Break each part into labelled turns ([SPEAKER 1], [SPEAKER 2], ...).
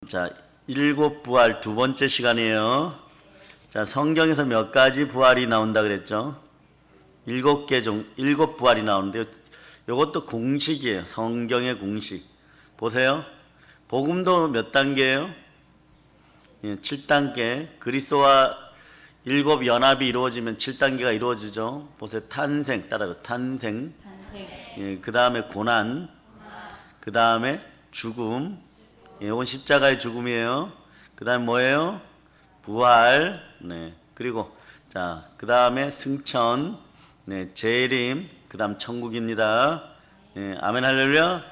[SPEAKER 1] 자, 일곱 부활 두 번째 시간이에요. 자, 성경에서 몇 가지 부활이 나온다 그랬죠? 일곱 부활이 나오는데요. 이것도 공식이에요. 성경의 공식. 보세요. 복음도 몇 단계예요? 예, 7단계. 그리스도와 일곱 연합이 이루어지면 7단계가 이루어지죠. 보세요. 탄생, 따라요. 탄생. 예, 그 다음에 고난. 그 다음에 죽음. 예, 이건 십자가의 죽음이에요. 그 다음에 뭐예요? 부활. 네. 그리고, 자, 그 다음에 승천. 네. 재림. 그 다음 천국입니다. 예, 아멘 할렐루야.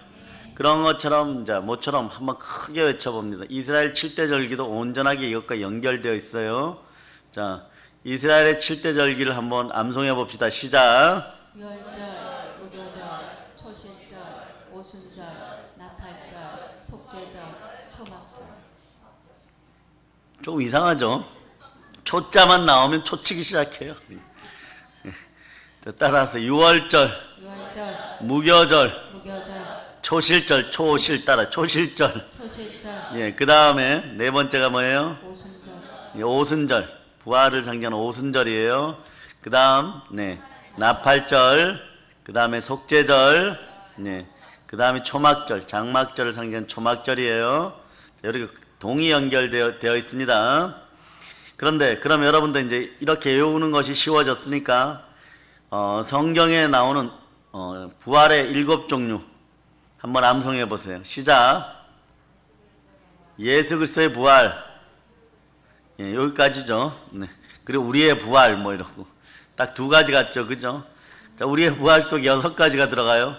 [SPEAKER 1] 그런 것처럼, 자, 뭐처럼 한번 크게 외쳐봅니다. 이스라엘 7대 절기도 온전하게 이것과 연결되어 있어요. 자, 이스라엘의 7대 절기를 한번 암송해 봅시다. 시작.
[SPEAKER 2] 유월절, 무교절, 초실절, 오순절, 나팔절, 속죄절, 초막절.
[SPEAKER 1] 조금 이상하죠? 초자만 나오면 초치기 시작해요. 자, 따라서 유월절, 무교절, 초실절, 초실 따라 초실절. 예, 그 다음에 네 번째가 뭐예요?
[SPEAKER 2] 오순절.
[SPEAKER 1] 예, 오순절. 부활을 상징하는 오순절이에요. 그 다음, 네, 나팔절. 그 다음에 속죄절. 네, 그 다음에 초막절, 장막절을 상징하는 초막절이에요. 이렇게 동이 연결되어 있습니다. 그런데 그럼 여러분들 이제 이렇게 외우는 것이 쉬워졌으니까 성경에 나오는 부활의 7종류 한번 암송해 보세요. 시작. 예수 그리스도의 부활. 예, 여기까지죠. 네. 그리고 우리의 부활 뭐 이러고 딱 두 가지 같죠, 그죠? 자, 우리의 부활 속에 6가지가 들어가요.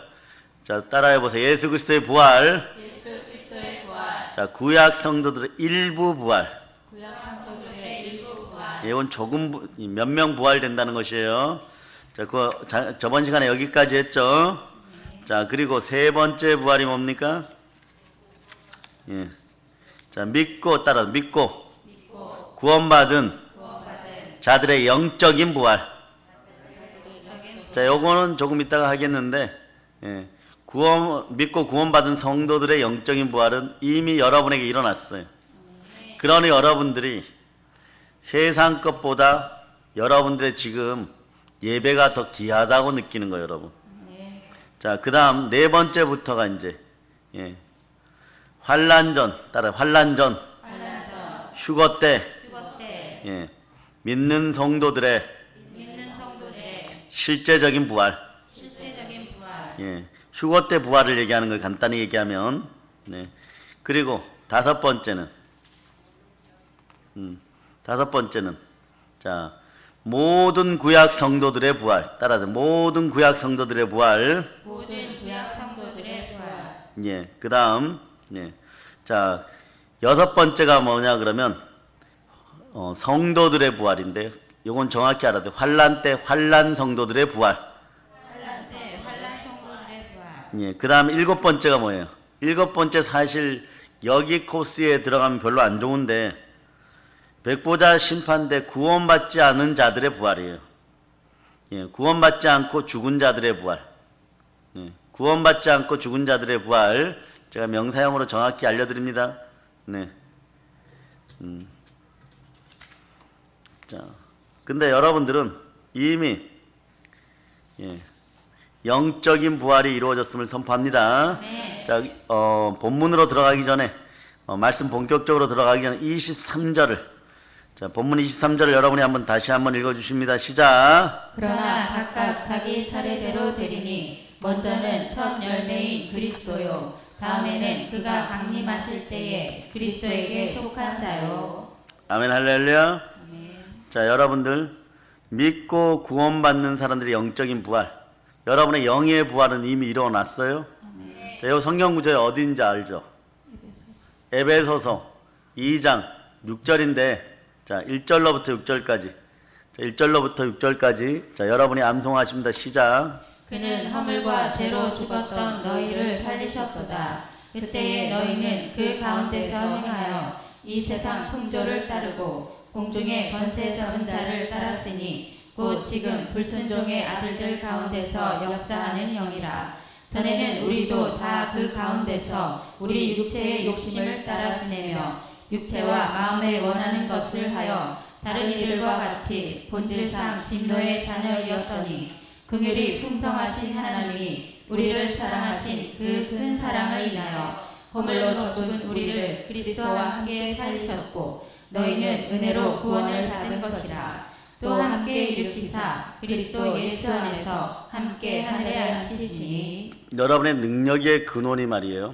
[SPEAKER 1] 자, 따라해 보세요. 예수 그리스도의 부활.
[SPEAKER 2] 예수 그리스도의 부활.
[SPEAKER 1] 자, 구약 성도들의 일부 부활.
[SPEAKER 2] 구약 성도들의 일부 부활.
[SPEAKER 1] 예, 이건 조금 몇 명 부활된다는 것이에요. 자, 저번 시간에 여기까지 했죠. 자, 그리고 세 번째 부활이 뭡니까? 예. 자, 믿고 구원받은 자들의 영적인 부활. 자, 요거는 조금 이따가 하겠는데, 예. 믿고 구원받은 성도들의 영적인 부활은 이미 여러분에게 일어났어요. 그러니 여러분들이 세상 것보다 여러분들의 지금 예배가 더 귀하다고 느끼는 거예요, 여러분. 자, 그 다음 네 번째부터가 이제, 예. 환란전, 휴거 때, 예. 믿는 성도들의 실제적인 부활. 예. 휴거 때 부활을 얘기하는 걸 간단히 얘기하면, 네. 그리고 다섯 번째는, 자, 모든 구약 성도들의 부활. 따라서 모든 구약 성도들의 부활. 예. 그 다음, 예. 자, 여섯 번째가 뭐냐 그러면, 성도들의 부활인데, 요건 정확히 알아야 돼요. 환란 때 환란 성도들의 부활. 예. 그 다음 일곱 번째가 뭐예요? 일곱 번째 사실 여기 코스에 들어가면 별로 안 좋은데, 백보자 심판 때 구원받지 않은 자들의 부활이에요. 예. 구원받지 않고 죽은 자들의 부활. 예. 구원받지 않고 죽은 자들의 부활. 제가 명사형으로 정확히 알려드립니다. 네. 자, 근데 여러분들은 이미, 예, 영적인 부활이 이루어졌음을 선포합니다.
[SPEAKER 2] 네.
[SPEAKER 1] 자, 본문으로 들어가기 전에, 말씀 본격적으로 들어가기 전에 23절을, 자, 본문 23절을 여러분이 다시 한번 읽어주십니다. 시작.
[SPEAKER 2] 그러나 각각 자기 차례대로 되리니 먼저는 첫 열매인 그리스도요, 다음에는 그가 강림하실 때에 그리스도에게 속한 자요.
[SPEAKER 1] 아멘 할렐루야.
[SPEAKER 2] 아멘.
[SPEAKER 1] 자, 여러분들 믿고 구원받는 사람들의 영적인 부활, 여러분의 영의 부활은 이미 일어났어요. 자, 이 성경 구절이 어디인지 알죠? 에베소서 2장 6절인데, 자, 1절로부터 6절까지. 자, 1절로부터 6절까지. 자, 여러분이 암송하십니다. 시작.
[SPEAKER 2] 그는 허물과 죄로 죽었던 너희를 살리셨도다. 그때에 너희는 그 가운데서 행하여 이 세상 풍조를 따르고 공중의 권세 잡은 자를 따랐으니 곧 지금 불순종의 아들들 가운데서 역사하는 영이라. 전에는 우리도 다 그 가운데서 우리 육체의 욕심을 따라 지내며 육체와 마음에 원하는 것을 하여 다른 이들과 같이 본질상 진노의 자녀이었더니 긍휼이 풍성하신 하나님이 우리를 사랑하신 그 큰 사랑을 인하여 허물로 죽은 우리를 그리스도와 함께 살리셨고 너희는 은혜로 구원을 받은 것이라. 또 함께 일으키사 그리스도 예수 안에서 함께 하늘에 앉히시니.
[SPEAKER 1] 여러분의 능력의 근원이 말이에요.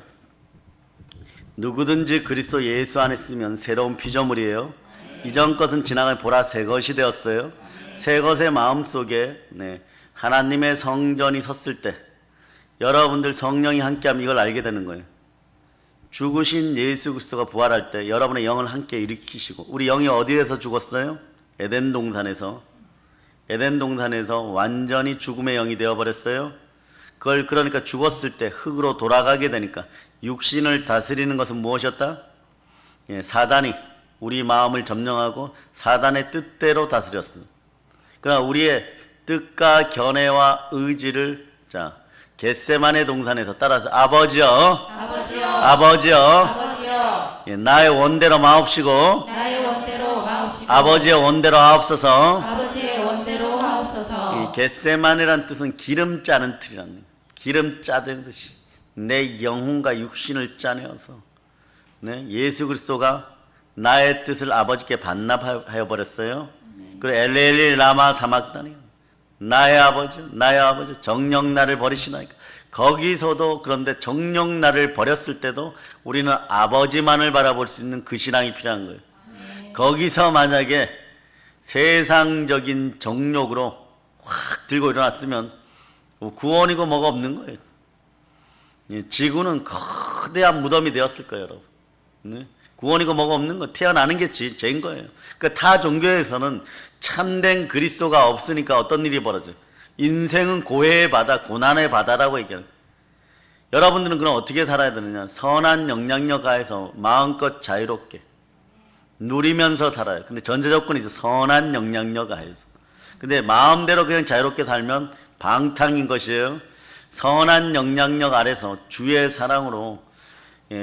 [SPEAKER 1] 누구든지 그리스도 예수 안에 있으면 새로운 피조물이에요. 이전 것은 지나가 보라 새 것이 되었어요. 새 것의 마음속에 하나님의 성전이 섰을 때 여러분들 성령이 함께하면 이걸 알게 되는 거예요. 죽으신 예수 그리스도가 부활할 때 여러분의 영을 함께 일으키시고, 우리 영이 어디에서 죽었어요? 에덴 동산에서 완전히 죽음의 영이 되어버렸어요. 그걸 그러니까 죽었을 때 흙으로 돌아가게 되니까 육신을 다스리는 것은 무엇이었다? 사단이 우리 마음을 점령하고 사단의 뜻대로 다스렸습니다. 그러나 우리의 뜻과 견해와 의지를 겟세마네 동산에서 따라서 아버지여 나의 원대로 마옵시고 아버지의 원대로 하옵소서. 이 겟세마네란 뜻은 기름 짜는 틀이라는 거예요. 기름 짜는 듯이 내 영혼과 육신을 짜내어서 예수 그리스도가 나의 뜻을 아버지께 반납하여 버렸어요. 그리고 엘레리 라마 사막다니, 나의 아버지 정녕 나를 버리시나이까. 거기서도 그런데 정녕 나를 버렸을 때도 우리는 아버지만을 바라볼 수 있는 그 신앙이 필요한 거예요. 거기서 만약에 세상적인 정욕으로 확 들고 일어났으면 구원이고 뭐가 없는 거예요. 지구는 거대한 무덤이 되었을 거예요, 여러분. 구원이고 뭐가 없는 거, 태어나는 게 죄인 거예요. 그러니까 타 종교에서는 참된 그리스도가 없으니까 어떤 일이 벌어져요? 인생은 고해의 바다, 고난의 바다라고 얘기해요. 여러분들은 그럼 어떻게 살아야 되느냐? 선한 영향력 하에서 마음껏 자유롭게 누리면서 살아요. 근데 전제 조건이 있어요. 선한 영향력 하에서. 근데 마음대로 그냥 자유롭게 살면 방탕인 것이에요. 선한 영향력 아래서 주의 사랑으로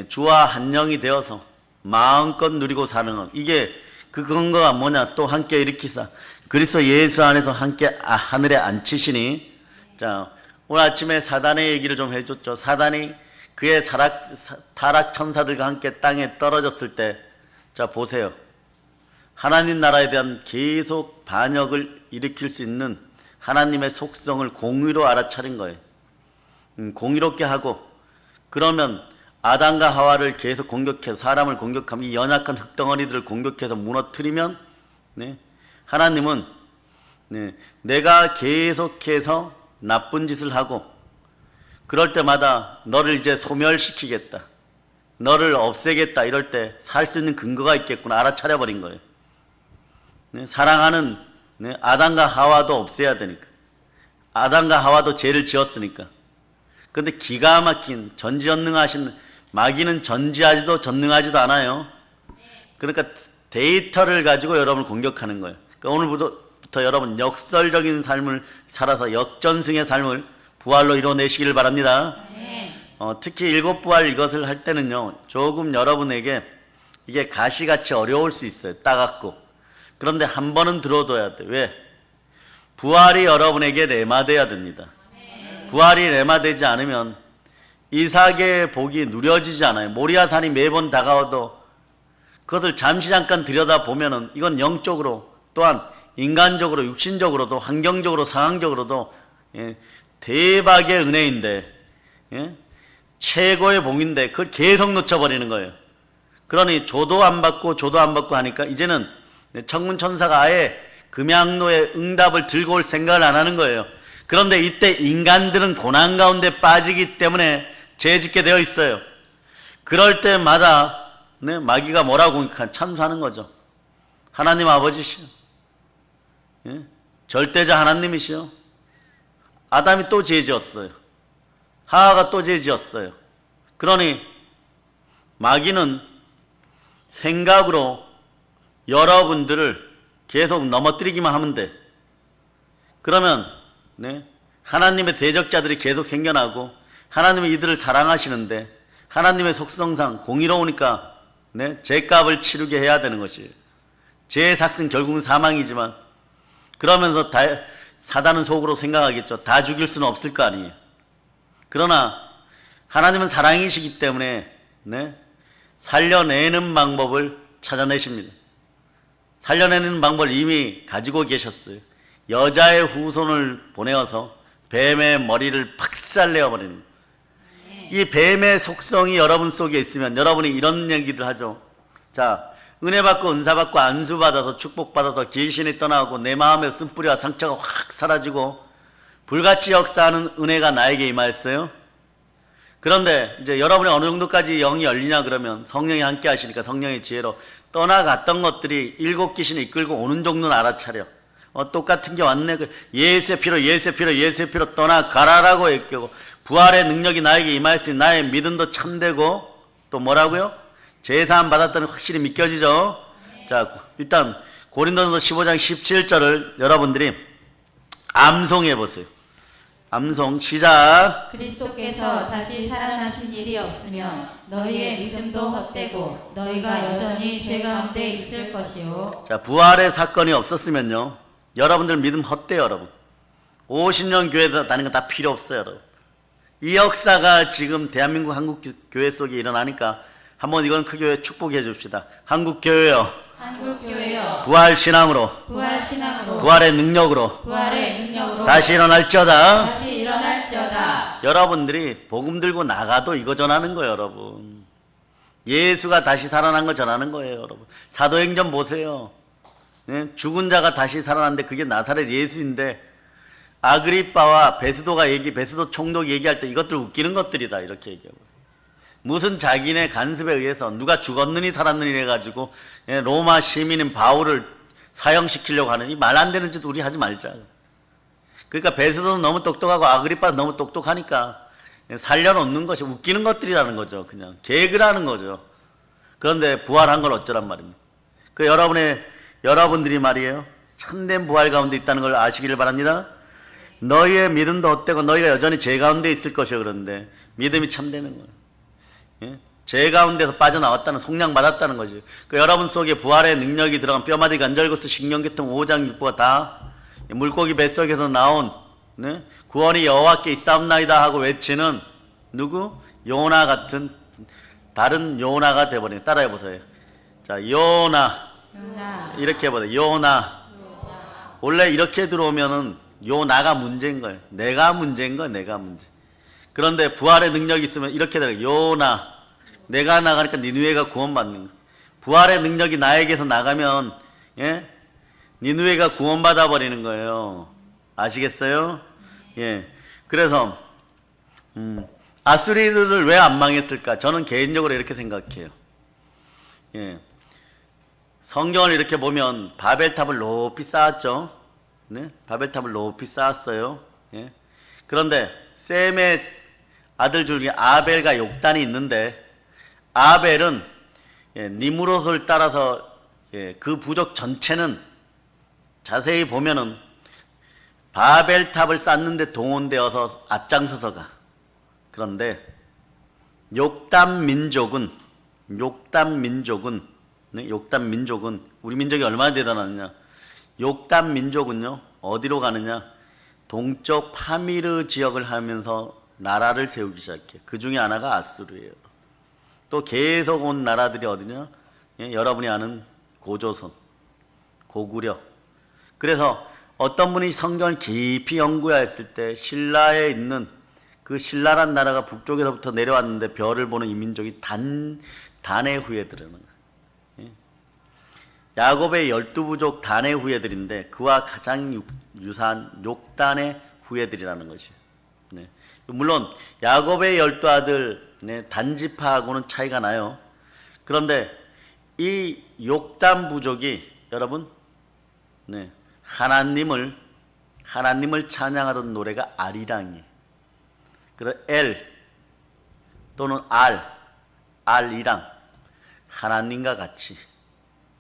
[SPEAKER 1] 주와 한 영이 되어서 마음껏 누리고 사는 것, 이게 그 근거가 뭐냐? 또 함께 일으키사 그리스도 예수 안에서 함께 하늘에 앉히시니. 자, 오늘 아침에 사단의 얘기를 좀 해줬죠. 사단이 그의 타락 천사들과 함께 땅에 떨어졌을 때, 자 보세요, 하나님 나라에 대한 계속 반역을 일으킬 수 있는 하나님의 속성을 공의로 알아차린 거예요. 공의롭게 하고, 그러면 아담과 하와를 계속 공격해서 사람을 공격하면 이 연약한 흙덩어리들을 공격해서 무너뜨리면 하나님은 내가 계속해서 나쁜 짓을 하고 그럴 때마다 너를 이제 소멸시키겠다, 너를 없애겠다, 이럴 때 살 수 있는 근거가 있겠구나 알아차려버린 거예요. 사랑하는 아담과 하와도 없애야 되니까. 아담과 하와도 죄를 지었으니까. 근데 기가 막힌 전지전능하신 마귀는 전지하지도 전능하지도 않아요. 그러니까 데이터를 가지고 여러분을 공격하는 거예요. 그러니까 오늘부터 여러분 역설적인 삶을 살아서 역전승의 삶을 부활로 이뤄내시기를 바랍니다. 특히 일곱 부활 이것을 할 때는요, 조금 여러분에게 이게 가시같이 어려울 수 있어요. 따갑고. 그런데 한 번은 들어둬야 돼. 왜? 부활이 여러분에게 레마돼야 됩니다. 부활이 레마되지 않으면 이삭의 복이 누려지지 않아요. 모리아산이 매번 다가와도 그것을 잠시 잠깐 들여다보면은 이건 영적으로, 또한 인간적으로, 육신적으로도, 환경적으로, 상황적으로도 대박의 은혜인데, 최고의 복인데 그걸 계속 놓쳐버리는 거예요. 그러니 조도 안 받고 하니까 이제는 천문천사가 아예 금양로의 응답을 들고 올 생각을 안 하는 거예요. 그런데 이때 인간들은 고난 가운데 빠지기 때문에 죄짓게 되어 있어요. 그럴 때마다 마귀가 뭐라고 공격한? 참수하는 거죠. 하나님 아버지시요, 절대자 하나님이시요, 아담이 또 죄지었어요. 하와가 또 죄지었어요. 그러니 마귀는 생각으로 여러분들을 계속 넘어뜨리기만 하면 돼. 그러면 하나님의 대적자들이 계속 생겨나고 하나님이 이들을 사랑하시는데 하나님의 속성상 공의로우니까 네? 죄값을 치르게 해야 되는 것이에요. 죄의 삭은 결국은 사망이지만 그러면서 사단은 속으로 생각하겠죠. 다 죽일 수는 없을 거 아니에요. 그러나 하나님은 사랑이시기 때문에 네? 살려내는 방법을 찾아내십니다. 살려내는 방법을 이미 가지고 계셨어요. 여자의 후손을 보내어서 뱀의 머리를 박살내어버리는 거예요. 이 뱀의 속성이 여러분 속에 있으면 여러분이 이런 얘기들 하죠. 자, 은혜 받고 은사 받고 안수 받아서 축복 받아서 귀신이 떠나고 내 마음에 쓴뿌리와 상처가 확 사라지고 불같이 역사하는 은혜가 나에게 임하였어요. 그런데 이제 여러분이 어느 정도까지 영이 열리냐 그러면 성령이 함께 하시니까 성령의 지혜로 떠나갔던 것들이 7 귀신이 이끌고 오는 정도는 알아차려. 똑같은 게 왔네. 예수의 피로 떠나가라라고 얘기하고 부활의 능력이 나에게 임하였으니 나의 믿음도 참되고 또 뭐라고요? 제사함 받았다는 확실히 믿겨지죠. 자, 일단 고린도전서 15장 17절을 여러분들이 암송해 보세요. 암송 시작.
[SPEAKER 2] 그리스도께서 다시 살아나신 일이 없으면 너희의 믿음도 헛되고 너희가 여전히 죄 가운데 있을 것이요.
[SPEAKER 1] 자, 부활의 사건이 없었으면요 여러분들 믿음 헛돼요. 여러분 50년 교회 다니는 거 다 필요 없어요. 여러분 이 역사가 지금 대한민국 한국 교회 속에 일어나니까 한번 이건 크게 축복해 줍시다. 한국 교회요,
[SPEAKER 2] 한국교회여
[SPEAKER 1] 부활 신앙으로
[SPEAKER 2] 부활신앙으로
[SPEAKER 1] 부활의 능력으로 다시 일어날지어다.
[SPEAKER 2] 다시 일어날지어다.
[SPEAKER 1] 여러분들이 복음 들고 나가도 이거 전하는 거예요. 여러분 예수가 다시 살아난 거 전하는 거예요. 여러분 사도행전 보세요. 예? 죽은 자가 다시 살아났는데 그게 나사렛 예수인데 아그리빠와 베스도 총독이 얘기할 때 이것들 웃기는 것들이다 이렇게 얘기하고 무슨 자기네 간섭에 의해서 누가 죽었느니 살았느니 해가지고 예, 로마 시민인 바울을 사형시키려고 하는 이 말 안 되는 짓 우리 하지 말자. 그러니까 베스도는 너무 똑똑하고 아그리빠는 너무 똑똑하니까 살려놓는 것이 웃기는 것들이라는 거죠. 그냥 개그라는 거죠. 그런데 부활한 건 어쩌란 말입니까? 그 여러분들이 말이에요 참된 부활 가운데 있다는 걸 아시기를 바랍니다. 너희의 믿음도 헛되고 너희가 여전히 죄 가운데 있을 것이요. 그런데 믿음이 참되는 거예요. 예? 죄 가운데서 빠져나왔다는 속량 받았다는 거죠. 그 여러분 속에 부활의 능력이 들어간 뼈마디 간절구스 신경계통 5장 6부가 다 물고기 뱃속에서 나온 네? 구원이 여호와께 있사옵나이다 하고 외치는 누구? 요나 같은 다른 요나가 되어버린. 따라해 보세요. 자, 요나 이렇게 해보세요. 요나. 원래 이렇게 들어오면은 요나가 문제인 거예요. 내가 문제인 거예요. 내가 문제. 그런데 부활의 능력이 있으면 이렇게 되는 거예요. 요나. 내가 나가니까 니느웨가 구원받는 거예요. 부활의 능력이 나에게서 나가면 예? 니느웨가 구원받아 버리는 거예요. 아시겠어요? 예. 그래서 아수리들을 왜 안 망했을까? 저는 개인적으로 이렇게 생각해요. 예. 성경을 이렇게 보면 바벨탑을 높이 쌓았죠. 네? 바벨탑을 높이 쌓았어요. 예? 그런데 셈의 아들 중에 아벨과 욕단이 있는데 아벨은 예, 니므롯을 따라서 예, 그 부족 전체는 자세히 보면은 바벨탑을 쌓는데 동원되어서 앞장서서 가. 그런데 욕단 민족은 우리 민족이 얼마나 대단하느냐. 욕단 민족은요 어디로 가느냐, 동쪽 파미르 지역을 하면서 나라를 세우기 시작해. 그 중에 하나가 아수르예요. 또 계속 온 나라들이 어디냐, 예, 여러분이 아는 고조선, 고구려. 그래서 어떤 분이 성경을 깊이 연구했을 때 신라에 있는 그 신라란 나라가 북쪽에서부터 내려왔는데 별을 보는 이 민족이 단의 후예들이라는 거예요. 야곱의 12부족 단의 후예들인데 그와 가장 유사한 욕단의 후예들이라는 것이에요. 네. 물론 야곱의 12아들 네, 단지파하고는 차이가 나요. 그런데 이 욕단 부족이 여러분 네, 하나님을 찬양하던 노래가 아리랑이에요. 그래서 엘 또는 알이랑 하나님과 같이,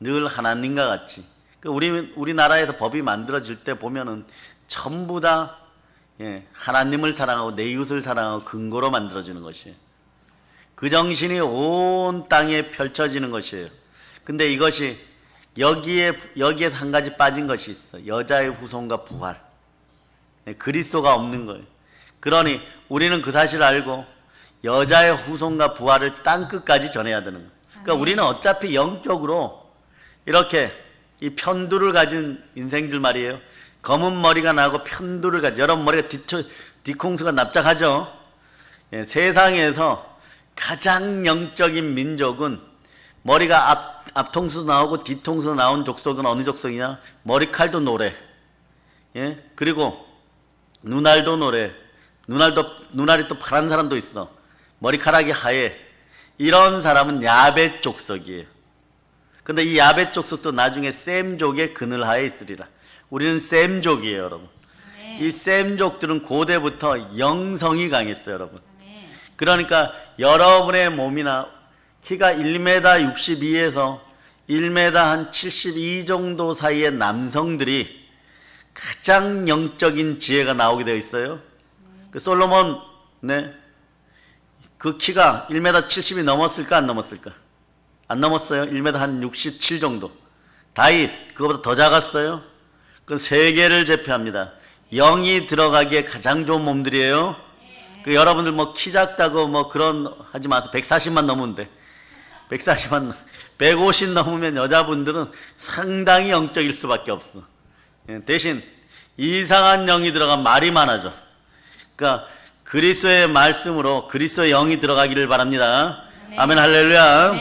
[SPEAKER 1] 늘 하나님과 같이. 우리나라에서 법이 만들어질 때 보면은 전부 다 하나님을 사랑하고 내 이웃을 사랑하고 근거로 만들어지는 것이에요. 그 정신이 온 땅에 펼쳐지는 것이에요. 근데 이것이 여기에 한 가지 빠진 것이 있어. 여자의 후손과 부활. 그리스도가 없는 거예요. 그러니 우리는 그 사실을 알고 여자의 후손과 부활을 땅 끝까지 전해야 되는 거예요. 그러니까 우리는 어차피 영적으로 이렇게 이 편두를 가진 인생들 말이에요. 검은 머리가 나고 편두를 가진, 여러분 머리가 뒤통수가 납작하죠. 세상에서 가장 영적인 민족은 머리가 앞통수 나오고 뒤통수 나온 족속은 어느 족속이냐? 머리칼도 노래. 그리고 눈알도 노래. 눈알이 또 파란 사람도 있어. 머리카락이 하얘. 이런 사람은 야벳 족속이에요. 근데 이 야벳 족속도 나중에 셈족의 그늘하에 있으리라. 우리는 셈족이에요, 여러분. 이 셈족들은 고대부터 영성이 강했어요, 여러분. 그러니까 여러분의 몸이나 키가 1m 62에서 1m 한 72 정도 사이의 남성들이 가장 영적인 지혜가 나오게 되어 있어요. 그 솔로몬, 그 키가 1m 70이 넘었을까 안 넘었을까? 안 넘었어요. 1m 한 67 정도. 다윗 그거보다 더 작았어요. 그 세계를 제패합니다. 영이 들어가기에 가장 좋은 몸들이에요. 그 여러분들 뭐 키 작다고 뭐 그런 하지 마세요. 140만 넘으면 돼. 150 넘으면 여자분들은 상당히 영적일 수밖에 없어. 대신 이상한 영이 들어간 말이 많아져. 그러니까 그리스도의 말씀으로 그리스도의 영이 들어가기를 바랍니다. 아멘, 할렐루야.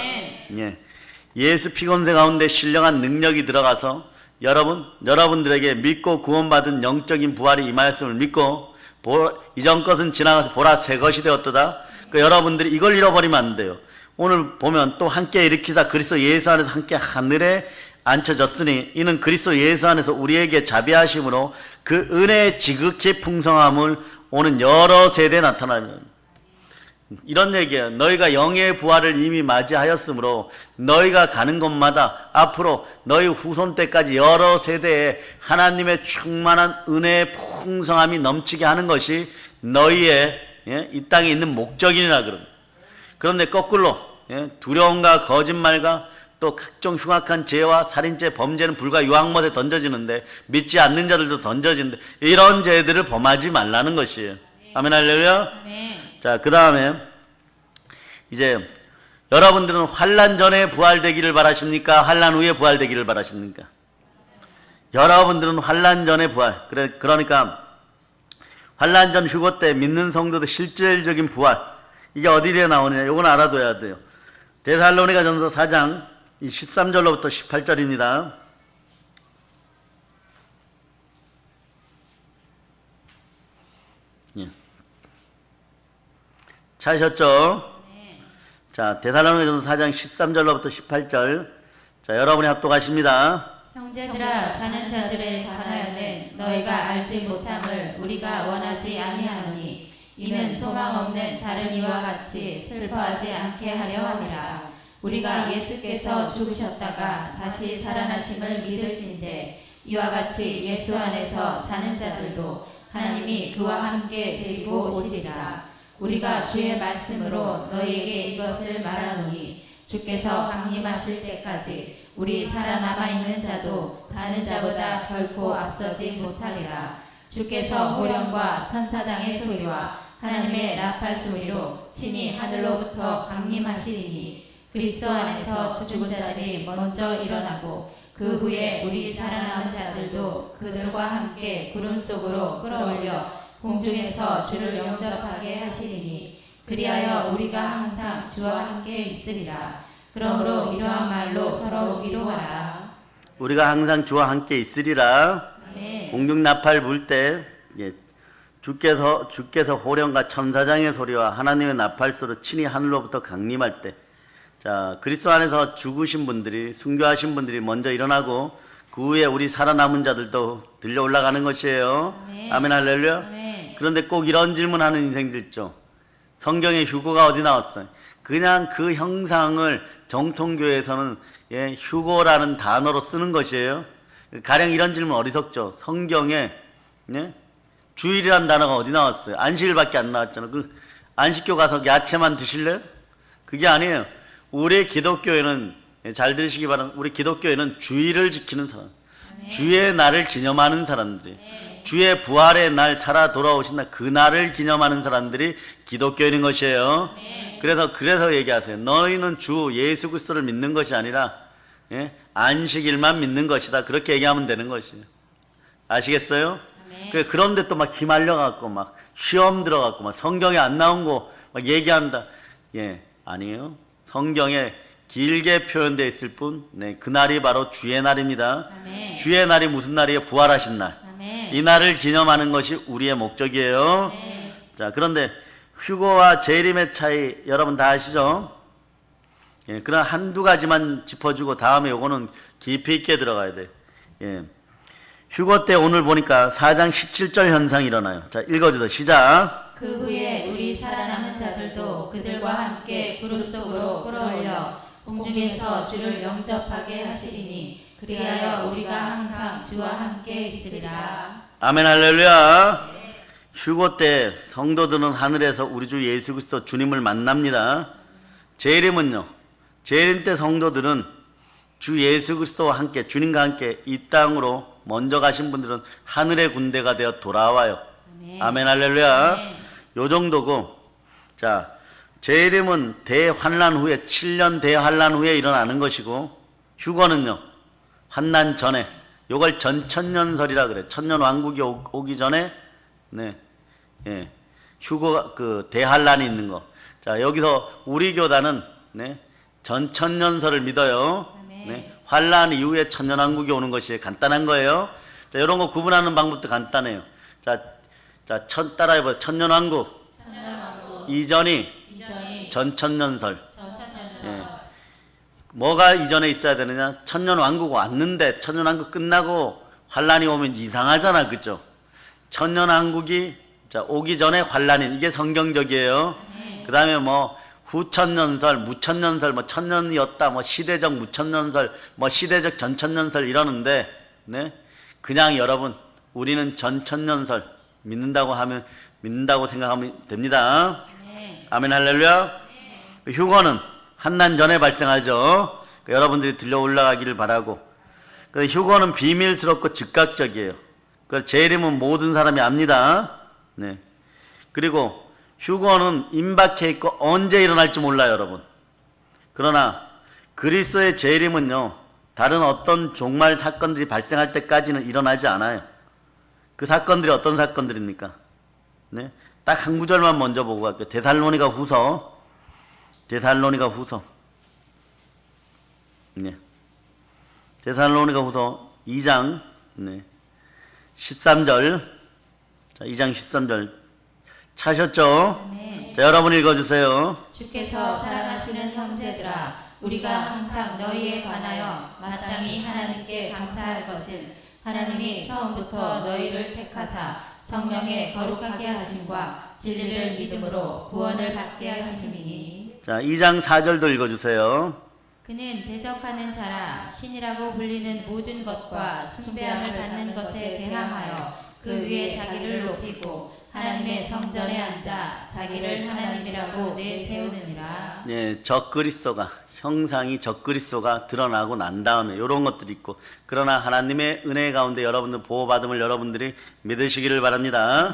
[SPEAKER 1] 예수 피곤세 가운데 신령한 능력이 들어가서 여러분들에게 믿고 구원받은 영적인 부활이 이 말씀을 믿고 이전 것은 지나가서 보라 새 것이 되었도다. 그러니까 여러분들이 이걸 잃어버리면 안 돼요. 오늘 보면 또 함께 일으키사 그리스도 예수 안에서 함께 하늘에 앉혀졌으니 이는 그리스도 예수 안에서 우리에게 자비하심으로 그 은혜의 지극히 풍성함을 오는 여러 세대에 나타나는 이런 얘기예요. 너희가 영의 부활을 이미 맞이하였으므로 너희가 가는 곳마다 앞으로 너희 후손 때까지 여러 세대에 하나님의 충만한 은혜의 풍성함이 넘치게 하는 것이 너희의 이 땅에 있는 목적이라 그럽니다. 그런데 거꾸로 두려움과 거짓말과 또 각종 흉악한 죄와 살인죄, 범죄는 불과 유황못에 던져지는데 믿지 않는 자들도 던져지는데 이런 죄들을 범하지 말라는 것이에요. 아멘, 할렐루야. 자, 그 다음에 이제 여러분들은 환난 전에 부활되기를 바라십니까? 환난 후에 부활되기를 바라십니까? 여러분들은 환난 전에 부활. 그러니까 환난 전 휴거 때 믿는 성도들 실질적인 부활. 이게 어디에 나오느냐? 이건 알아둬야 돼요. 데살로니가 전서 4장 13절로부터 18절입니다. 찾으셨죠? 자, 데살로니가 전서 4장 13절로부터 18절. 자, 여러분이 합독하십니다.
[SPEAKER 2] 형제들아, 자는 자들의 가나야는 너희가 알지 못함을 우리가 원하지 아니하노니 이는 소망 없는 다른 이와 같이 슬퍼하지 않게 하려 함이라. 우리가 예수께서 죽으셨다가 다시 살아나심을 믿을진대 이와 같이 예수 안에서 자는 자들도 하나님이 그와 함께 데리고 오시리라. 우리가 주의 말씀으로 너희에게 이것을 말하노니 주께서 강림하실 때까지 우리 살아남아 있는 자도 자는 자보다 결코 앞서지 못하리라. 주께서 호령과 천사장의 소리와 하나님의 나팔 소리로 친히 하늘로부터 강림하시리니 그리스도 안에서 죽은 자들이 먼저 일어나고 그 후에 우리 살아남은 자들도 그들과 함께 구름 속으로 끌어올려 공중에서 주를 영접하게 하시리니 그리하여 우리가 항상 주와 함께 있으리라. 그러므로 이러한 말로 서로 위로하라.
[SPEAKER 1] 우리가 항상 주와 함께 있으리라. 공중 나팔 불 때 주께서 호령과 천사장의 소리와 하나님의 나팔소로 친히 하늘로부터 강림할 때, 자, 그리스도 안에서 죽으신 분들이, 순교하신 분들이 먼저 일어나고 그 후에 우리 살아남은 자들도 들려 올라가는 것이에요. 아멘, 할렐루야. 그런데 꼭 이런 질문하는 인생들 있죠. 성경에 휴거가 어디 나왔어요? 그냥 그 형상을 정통교회에서는 휴거라는 단어로 쓰는 것이에요. 가령 이런 질문 어리석죠. 성경에 주일이란 단어가 어디 나왔어요? 안식일밖에 안 나왔잖아. 그 안식교 가서 야채만 드실래요? 그게 아니에요. 우리 기독교회는, 잘 들으시기 바랍니다. 우리 기독교회는 주일을 지키는 사람, 주의 날을 기념하는 사람들이, 주의 부활의 날 살아 돌아오신 날 그 날을 기념하는 사람들이 기독교인인 것이에요. 그래서 얘기하세요. 너희는 주 예수 그리스도를 믿는 것이 아니라 안식일만 믿는 것이다. 그렇게 얘기하면 되는 것이에요. 아시겠어요? 그런데 또 막 휘말려 갖고 막 시험 들어 갖고 막 성경에 안 나온 거 막 얘기한다. 아니에요. 성경에 길게 표현되어 있을 뿐, 그 날이 바로 주의 날입니다.
[SPEAKER 2] 아멘.
[SPEAKER 1] 주의 날이 무슨 날이에요? 부활하신 날.
[SPEAKER 2] 아멘.
[SPEAKER 1] 이 날을 기념하는 것이 우리의 목적이에요. 자, 그런데 휴거와 재림의 차이 여러분 다 아시죠? 그런 한두 가지만 짚어주고 다음에 요거는 깊이 있게 들어가야 돼요. 휴거 때 오늘 보니까 4장 17절 현상이 일어나요. 자, 읽어주세요. 시작.
[SPEAKER 2] 그 후에 우리 살아남은 자들도 그들과 함께 구름 속으로 끌어올려 공중에서 주를 영접하게 하시리니 그리하여 우리가 항상 주와 함께 있으리라.
[SPEAKER 1] 아멘 할렐루야. 휴거 때 성도들은 하늘에서 우리 주 예수 그리스도 주님을 만납니다. 재림은요, 재림 때 성도들은 주 예수 그리스도와 함께, 주님과 함께 이 땅으로 먼저 가신 분들은 하늘의 군대가 되어 돌아와요. 아멘 할렐루야. 요 정도고, 자, 재림은 대환란 후에, 7년 대환란 후에 일어나는 것이고, 휴거는요 환난 전에, 요걸 전천년설이라 그래. 천년왕국이 오기 전에 휴거 그 대환란이 있는 거. 자, 여기서 우리 교단은 전천년설을 믿어요. 환란 이후에 천년왕국이 오는 것이 간단한 거예요. 자, 이런 거 구분하는 방법도 간단해요. 자, 따라해봐요. 천년왕국 이전이 전천년설. 뭐가 이전에 있어야 되느냐? 천년왕국 왔는데 천년왕국 끝나고 환란이 오면 이상하잖아, 그죠? 천년왕국이 오기 전에 환란이, 이게 성경적이에요. 그 다음에 뭐 후천년설, 무천년설, 뭐 천년이었다, 뭐 시대적 무천년설, 뭐 시대적 전천년설 이러는데, 그냥 여러분 우리는 전천년설 믿는다고 생각하면 됩니다. 아멘 할렐루야. 휴거는 환난 전에 발생하죠. 여러분들이 들려 올라가기를 바라고. 휴거는 비밀스럽고 즉각적이에요. 재림은 모든 사람이 압니다. 그리고 휴거는 임박해 있고 언제 일어날지 몰라요, 여러분. 그러나 그리스도의 재림은요, 다른 어떤 종말 사건들이 발생할 때까지는 일어나지 않아요. 그 사건들이 어떤 사건들입니까? 딱 한 구절만 먼저 보고 갈게요. 데살로니가 후서. 데살로니가 후서 2장 13절. 자, 2장 13절 차셨죠? 자, 여러분 읽어주세요.
[SPEAKER 2] 주께서 사랑하시는 형제들아, 우리가 항상 너희에 관하여 마땅히 하나님께 감사할 것은 하나님이 처음부터 너희를 택하사 성령의 거룩하게 하심과 진리를 믿음으로 구원을 받게 하심이니.
[SPEAKER 1] 자, 2장 4절도 읽어주세요.
[SPEAKER 2] 그는 대적하는 자라 신이라고 불리는 모든 것과 숭배함을 받는 것에 대항하여 그 위에 자기를 높이고 하나님의 성전에 앉아 자기를 하나님이라고 내세우느니라.
[SPEAKER 1] 적그리스도가, 형상이 적그리스도가 드러나고 난 다음에 이런 것들이 있고, 그러나 하나님의 은혜 가운데 여러분들 보호받음을 여러분들이 믿으시기를 바랍니다.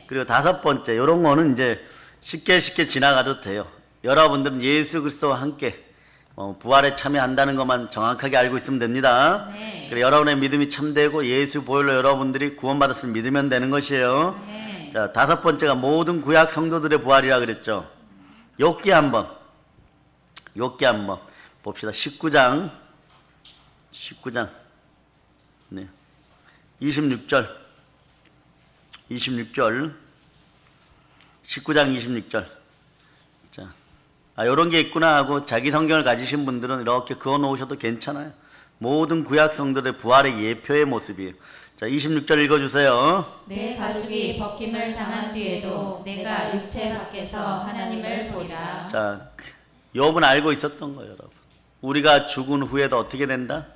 [SPEAKER 1] 그리고 다섯 번째, 이런 거는 이제 쉽게 지나가도 돼요. 여러분들은 예수 그리스도와 함께 부활에 참여한다는 것만 정확하게 알고 있으면 됩니다. 그리고 여러분의 믿음이 참되고 예수 보혈로 여러분들이 구원받았으면 믿으면 되는 것이에요. 자, 다섯 번째가 모든 구약 성도들의 부활이라 그랬죠. 욥기 한번 봅시다. 19장 26절 19장 26절. 자, 요런 게 있구나 하고 자기 성경을 가지신 분들은 이렇게 그어 놓으셔도 괜찮아요. 모든 구약 성도들의 부활의 예표의 모습이에요. 자, 26절 읽어주세요.
[SPEAKER 2] 내 가죽이 벗김을 당한 뒤에도 내가 육체 밖에서 하나님을 보리라.
[SPEAKER 1] 자, 욥은 알고 있었던 거예요, 여러분. 우리가 죽은 후에도 어떻게 된다?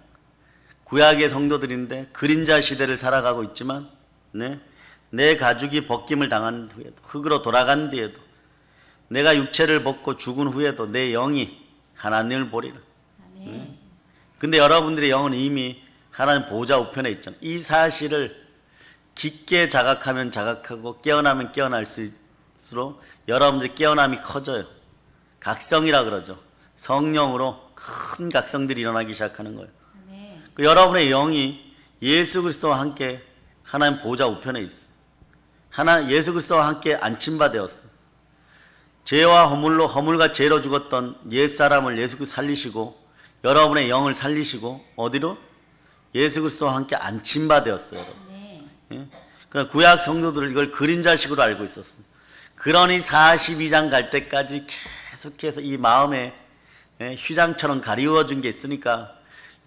[SPEAKER 1] 구약의 성도들인데 그림자 시대를 살아가고 있지만 내 가죽이 벗김을 당한 후에도 흙으로 돌아간 뒤에도 내가 육체를 벗고 죽은 후에도 내 영이 하나님을 보리라.
[SPEAKER 2] 아멘.
[SPEAKER 1] 근데 여러분들의 영은 이미 하나님 보호자 우편에 있잖아요. 이 사실을 깊게 자각하면 자각하고 깨어나면 깨어날수록 여러분들의 깨어남이 커져요. 각성이라 그러죠. 성령으로 큰 각성들이 일어나기 시작하는 거예요.
[SPEAKER 2] 아멘.
[SPEAKER 1] 그 여러분의 영이 예수 그리스도와 함께 하나님 보호자 우편에 있어. 예수 그리스도와 함께 안침받았어. 죄와 허물과 죄로 죽었던 옛사람을 예수 그리스도 살리시고 여러분의 영을 살리시고 어디로? 예수 그리스도와 함께 안침받았어요. 여러분.
[SPEAKER 2] 아멘.
[SPEAKER 1] 예? 그러니까 구약 성도들은 이걸 그림자식으로 알고 있었어요. 그러니 42장 갈 때까지 계속해서 이 마음에 휘장처럼 가리워준 게 있으니까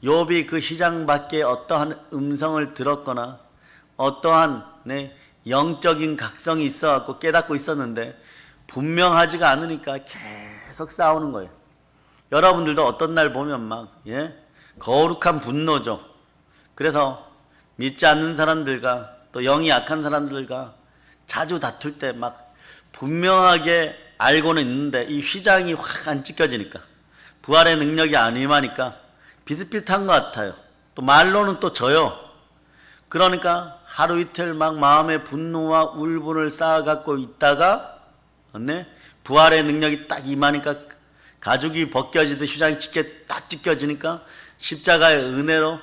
[SPEAKER 1] 욥이 그 휘장 밖에 어떠한 음성을 들었거나 어떠한 영적인 각성이 있어갖고 깨닫고 있었는데 분명하지가 않으니까 계속 싸우는 거예요. 여러분들도 어떤 날 보면 막 거룩한 분노죠. 그래서 믿지 않는 사람들과 또 영이 약한 사람들과 자주 다툴 때 막 분명하게 알고는 있는데 이 휘장이 확 안 찢겨지니까 부활의 능력이 안 임하니까 비슷비슷한 것 같아요. 또 말로는 또 져요. 그러니까 하루 이틀 막 마음의 분노와 울분을 쌓아갖고 있다가 부활의 능력이 딱 임하니까 가죽이 벗겨지듯 휘장이 딱 찢겨지니까 십자가의 은혜로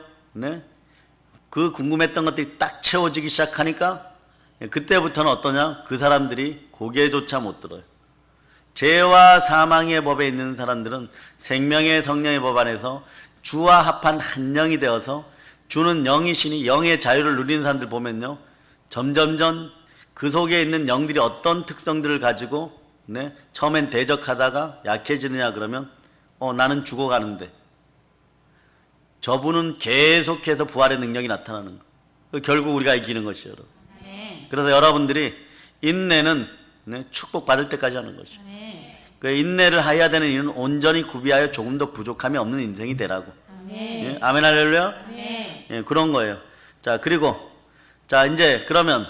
[SPEAKER 1] 그 궁금했던 것들이 딱 채워지기 시작하니까 그때부터는 어떠냐? 그 사람들이 고개조차 못 들어요. 죄와 사망의 법에 있는 사람들은 생명의 성령의 법 안에서 주와 합한 한 영이 되어서 주는 영이시니 영의 자유를 누리는 사람들 보면요, 점점점 그 속에 있는 영들이 어떤 특성들을 가지고 처음엔 대적하다가 약해지느냐 그러면 나는 죽어가는데 저분은 계속해서 부활의 능력이 나타나는 거. 결국 우리가 이기는 것이에요. 여러분.
[SPEAKER 2] 아멘.
[SPEAKER 1] 그래서 여러분들이 인내는 축복받을 때까지 하는 것이죠.
[SPEAKER 2] 아멘.
[SPEAKER 1] 그 인내를 해야 되는 이유는 온전히 구비하여 조금 더 부족함이 없는 인생이 되라고.
[SPEAKER 2] 아멘.
[SPEAKER 1] 아멘 할렐루야.
[SPEAKER 2] 아멘.
[SPEAKER 1] 그런 거예요. 자, 그리고 자 이제 그러면